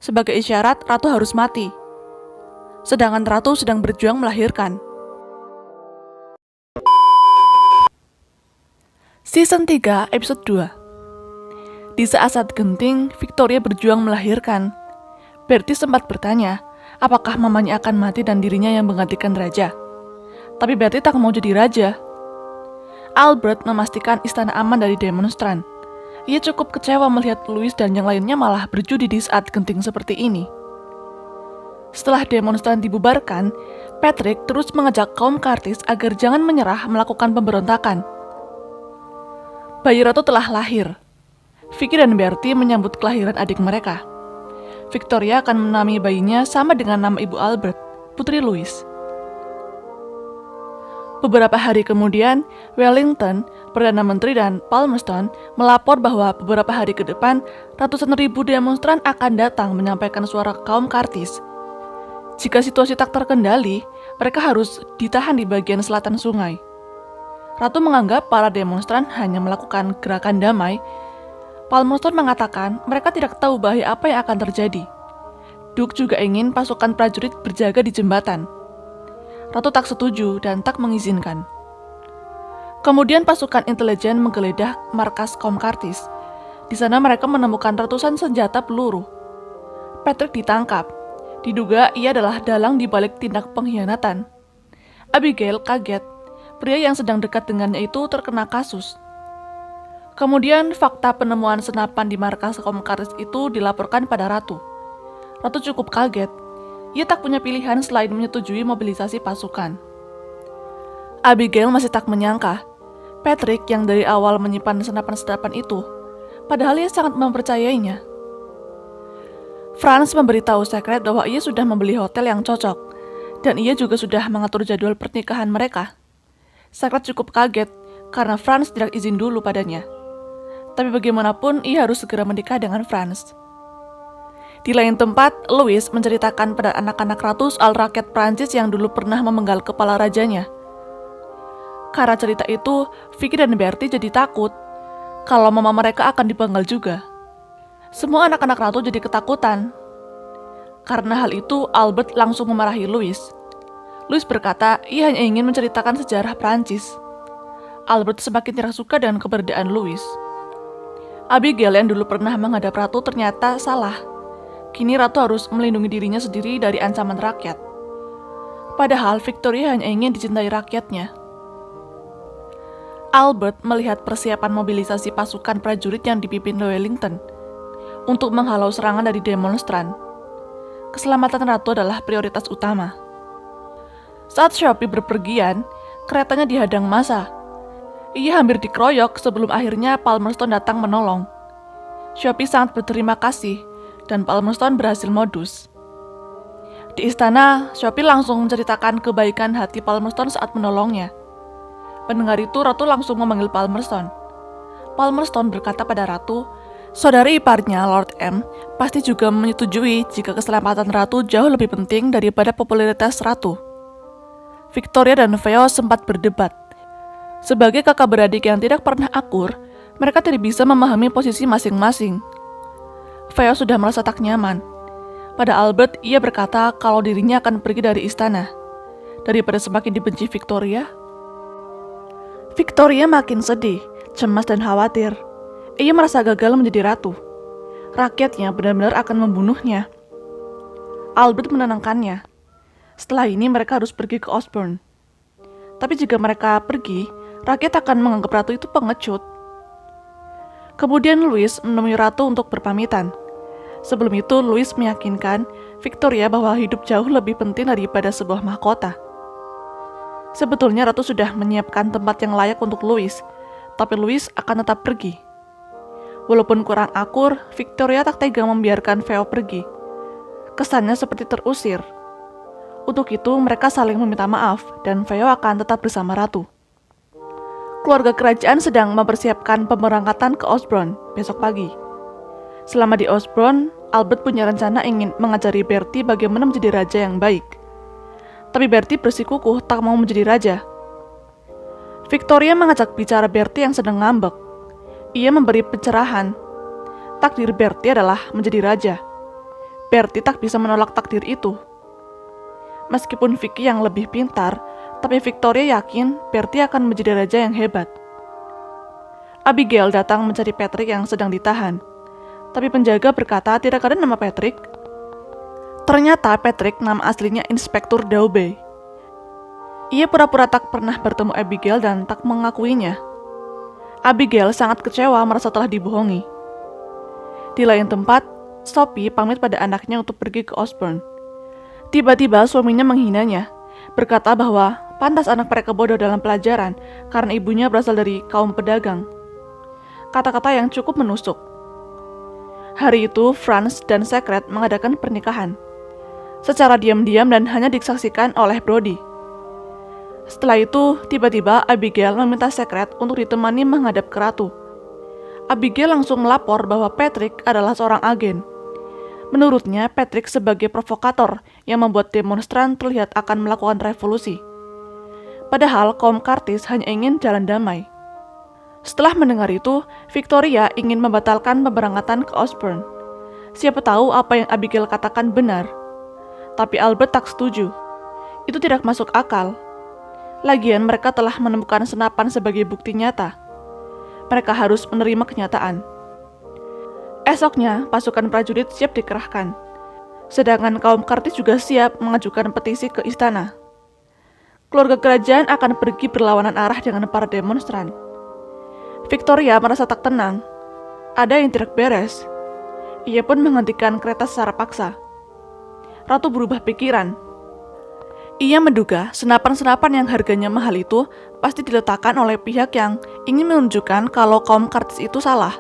Sebagai isyarat, Ratu harus mati. Sedangkan Ratu sedang berjuang melahirkan. Season 3, episode 2. Di saat-saat genting, Victoria berjuang melahirkan. Bertie sempat bertanya, apakah mamanya akan mati dan dirinya yang menggantikan raja. Tapi Bertie tak mau jadi raja. Albert memastikan istana aman dari demonstran. Ia cukup kecewa melihat Louis dan yang lainnya malah berjudi di saat genting seperti ini. Setelah demonstran dibubarkan, Patrick terus mengajak kaum Curtis agar jangan menyerah melakukan pemberontakan. Bayi Ratu telah lahir. Vicky dan Bertie menyambut kelahiran adik mereka. Victoria akan menamai bayinya sama dengan nama ibu Albert, Putri Louis. Beberapa hari kemudian, Wellington, Perdana Menteri dan Palmerston melapor bahwa beberapa hari ke depan, ratusan ribu demonstran akan datang menyampaikan suara kaum Curtis. Jika situasi tak terkendali, mereka harus ditahan di bagian selatan sungai. Ratu menganggap para demonstran hanya melakukan gerakan damai. Palmerston mengatakan mereka tidak tahu bahaya apa yang akan terjadi. Duke juga ingin pasukan prajurit berjaga di jembatan. Ratu tak setuju dan tak mengizinkan. Kemudian pasukan intelijen menggeledah markas kaum Curtis. Di sana mereka menemukan ratusan senjata peluru. Patrick ditangkap. Diduga ia adalah dalang di balik tindak pengkhianatan. Abigail kaget. Pria yang sedang dekat dengannya itu terkena kasus. Kemudian fakta penemuan senapan di markas kaum Curtis itu dilaporkan pada Ratu. Ratu cukup kaget. Ia tak punya pilihan selain menyetujui mobilisasi pasukan. Abigail masih tak menyangka Patrick yang dari awal menyimpan senapan-senapan itu, padahal ia sangat mempercayainya. Franz memberitahu Secret bahwa ia sudah membeli hotel yang cocok, dan ia juga sudah mengatur jadwal pernikahan mereka. Secret cukup kaget karena Franz tidak izin dulu padanya. Tapi bagaimanapun ia harus segera menikah dengan Franz. Di lain tempat, Louis menceritakan pada anak-anak ratu soal rakyat Prancis yang dulu pernah memenggal kepala rajanya. Karena cerita itu, Vicky dan Bertie jadi takut kalau mama mereka akan dipenggal juga. Semua anak-anak ratu jadi ketakutan. Karena hal itu, Albert langsung memarahi Louis. Louis berkata ia hanya ingin menceritakan sejarah Prancis. Albert semakin tidak suka dengan keberadaan Louis. Abigail yang dulu pernah menghadap ratu ternyata salah. Kini Ratu harus melindungi dirinya sendiri dari ancaman rakyat. Padahal Victoria hanya ingin dicintai rakyatnya. Albert melihat persiapan mobilisasi pasukan prajurit yang dipimpin Wellington untuk menghalau serangan dari demonstran. Keselamatan Ratu adalah prioritas utama. Saat Sophie berpergian, keretanya dihadang massa. Ia hampir dikeroyok sebelum akhirnya Palmerston datang menolong. Sophie sangat berterima kasih dan Palmerston berhasil modus. Di istana, Sophie langsung menceritakan kebaikan hati Palmerston saat menolongnya. Mendengar itu, Ratu langsung memanggil Palmerston. Palmerston berkata pada Ratu, saudari iparnya, Lord M, pasti juga menyetujui jika keselamatan Ratu jauh lebih penting daripada popularitas Ratu. Victoria dan Theo sempat berdebat. Sebagai kakak beradik yang tidak pernah akur, mereka tidak bisa memahami posisi masing-masing. Theo sudah merasa tak nyaman. Pada Albert, ia berkata kalau dirinya akan pergi dari istana. Daripada semakin dibenci Victoria. Victoria makin sedih, cemas dan khawatir. Ia merasa gagal menjadi ratu. Rakyatnya benar-benar akan membunuhnya. Albert menenangkannya. Setelah ini mereka harus pergi ke Osborne. Tapi jika mereka pergi, rakyat akan menganggap ratu itu pengecut. Kemudian Louis menemui Ratu untuk berpamitan. Sebelum itu, Louis meyakinkan Victoria bahwa hidup jauh lebih penting daripada sebuah mahkota. Sebetulnya Ratu sudah menyiapkan tempat yang layak untuk Louis, tapi Louis akan tetap pergi. Walaupun kurang akur, Victoria tak tega membiarkan Theo pergi. Kesannya seperti terusir. Untuk itu, mereka saling meminta maaf dan Theo akan tetap bersama Ratu. Keluarga kerajaan sedang mempersiapkan pemberangkatan ke Osborne besok pagi. Selama di Osborne, Albert punya rencana ingin mengajari Bertie bagaimana menjadi raja yang baik. Tapi Bertie bersikukuh tak mau menjadi raja. Victoria mengajak bicara Bertie yang sedang ngambek. Ia memberi pencerahan. Takdir Bertie adalah menjadi raja. Bertie tak bisa menolak takdir itu. Meskipun Vicky yang lebih pintar, tapi Victoria yakin Bertie akan menjadi raja yang hebat. Abigail datang mencari Patrick yang sedang ditahan, tapi penjaga berkata tidak ada nama Patrick. Ternyata Patrick nama aslinya Inspektur Daube. Ia pura-pura tak pernah bertemu Abigail dan tak mengakuinya. Abigail sangat kecewa merasa telah dibohongi. Di lain tempat, Sophie pamit pada anaknya untuk pergi ke Osborne. Tiba-tiba suaminya menghinanya, berkata bahwa pantas anak mereka bodoh dalam pelajaran karena ibunya berasal dari kaum pedagang. Kata-kata yang cukup menusuk. Hari itu, Franz dan Secret mengadakan pernikahan. Secara diam-diam dan hanya disaksikan oleh Brody. Setelah itu, tiba-tiba Abigail meminta Secret untuk ditemani menghadap ke ratu. Abigail langsung melapor bahwa Patrick adalah seorang agen. Menurutnya, Patrick sebagai provokator yang membuat demonstran terlihat akan melakukan revolusi. Padahal kaum Curtis hanya ingin jalan damai. Setelah mendengar itu, Victoria ingin membatalkan pemberangkatan ke Osborne. Siapa tahu apa yang Abigail katakan benar. Tapi Albert tak setuju. Itu tidak masuk akal. Lagian mereka telah menemukan senapan sebagai bukti nyata. Mereka harus menerima kenyataan. Esoknya, pasukan prajurit siap dikerahkan. Sedangkan kaum Curtis juga siap mengajukan petisi ke istana. Keluarga kerajaan akan pergi berlawanan arah dengan para demonstran. Victoria merasa tak tenang. Ada yang tidak beres. Ia pun menghentikan kereta secara paksa. Ratu berubah pikiran. Ia menduga senapan-senapan yang harganya mahal itu pasti diletakkan oleh pihak yang ingin menunjukkan kalau kaum Curtis itu salah.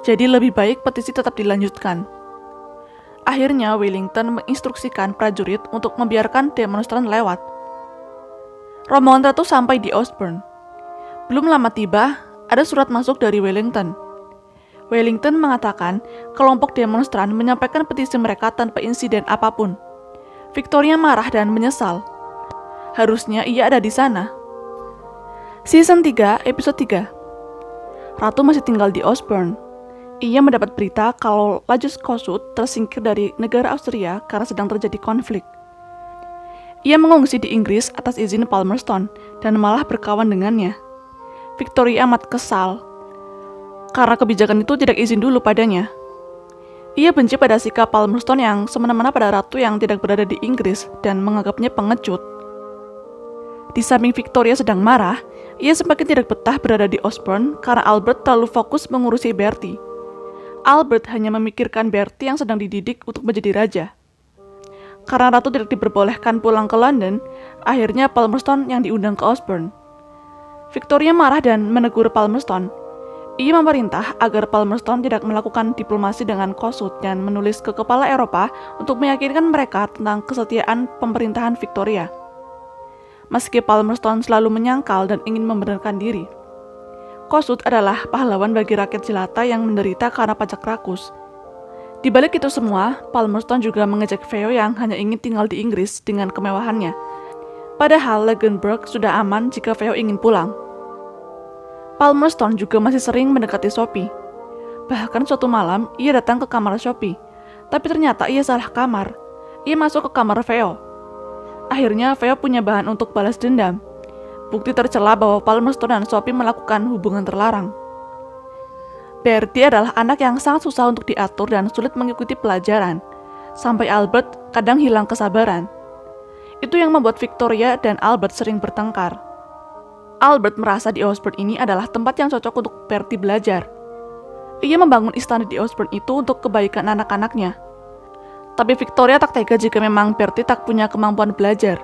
Jadi lebih baik petisi tetap dilanjutkan. Akhirnya Wellington menginstruksikan prajurit untuk membiarkan demonstran lewat. Rombongan ratu sampai di Osborne. Belum lama tiba, ada surat masuk dari Wellington. Wellington mengatakan kelompok demonstran menyampaikan petisi mereka tanpa insiden apapun. Victoria marah dan menyesal. Harusnya ia ada di sana. Season 3, episode 3. Ratu masih tinggal di Osborne. Ia mendapat berita kalau Lajus Kossuth tersingkir dari negara Austria karena sedang terjadi konflik. Ia mengungsi di Inggris atas izin Palmerston dan malah berkawan dengannya. Victoria amat kesal karena kebijakan itu tidak izin dulu padanya. Ia benci pada sikap Palmerston yang semena-mena pada ratu yang tidak berada di Inggris dan menganggapnya pengecut. Di samping Victoria sedang marah, ia semakin tidak betah berada di Osborne karena Albert terlalu fokus mengurusi Bertie. Albert hanya memikirkan Bertie yang sedang dididik untuk menjadi raja. Karena ratu tidak diperbolehkan pulang ke London, akhirnya Palmerston yang diundang ke Osborne. Victoria marah dan menegur Palmerston. Ia memerintah agar Palmerston tidak melakukan diplomasi dengan Kossuth dan menulis ke kepala Eropa untuk meyakinkan mereka tentang kesetiaan pemerintahan Victoria. Meski Palmerston selalu menyangkal dan ingin membenarkan diri, Kossuth adalah pahlawan bagi rakyat jelata yang menderita karena pajak rakus. Di balik itu semua, Palmerston juga mengejek Theo yang hanya ingin tinggal di Inggris dengan kemewahannya. Padahal Legenburg sudah aman jika Theo ingin pulang. Palmerston juga masih sering mendekati Sophie. Bahkan suatu malam, ia datang ke kamar Sophie. Tapi ternyata ia salah kamar. Ia masuk ke kamar Theo. Akhirnya Theo punya bahan untuk balas dendam. Bukti tercela bahwa Palmerston dan Sophie melakukan hubungan terlarang. Bertie adalah anak yang sangat susah untuk diatur dan sulit mengikuti pelajaran. Sampai Albert kadang hilang kesabaran. Itu yang membuat Victoria dan Albert sering bertengkar. Albert merasa di Osborne ini adalah tempat yang cocok untuk Bertie belajar. Ia membangun istana di Osborne itu untuk kebaikan anak-anaknya. Tapi Victoria tak tega jika memang Bertie tak punya kemampuan belajar.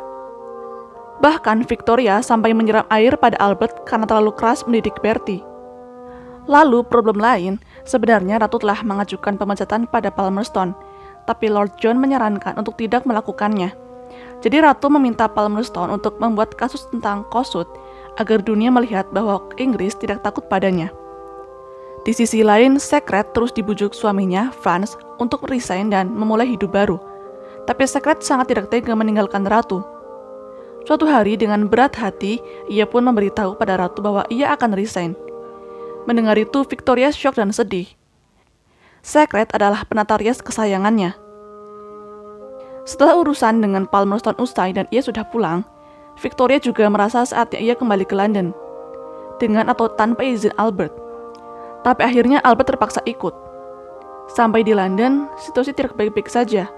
Bahkan Victoria sampai menyiram air pada Albert karena terlalu keras mendidik Bertie. Lalu problem lain, sebenarnya Ratu telah mengajukan pemecatan pada Palmerston, tapi Lord John menyarankan untuk tidak melakukannya. Jadi Ratu meminta Palmerston untuk membuat kasus tentang Kossuth agar dunia melihat bahwa Inggris tidak takut padanya. Di sisi lain, Secret terus dibujuk suaminya, Franz, untuk resign dan memulai hidup baru. Tapi Secret sangat tidak tega meninggalkan Ratu. Suatu hari dengan berat hati, ia pun memberitahu pada Ratu bahwa ia akan resign. Mendengar itu, Victoria syok dan sedih. Secret adalah penata rias kesayangannya. Setelah urusan dengan Palmerston usai dan ia sudah pulang, Victoria juga merasa saatnya ia kembali ke London, dengan atau tanpa izin Albert. Tapi akhirnya Albert terpaksa ikut. Sampai di London, situasi tidak baik-baik saja.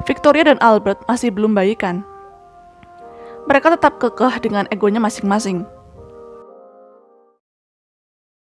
Victoria dan Albert masih belum baikan. Mereka tetap kekeh dengan egonya masing-masing.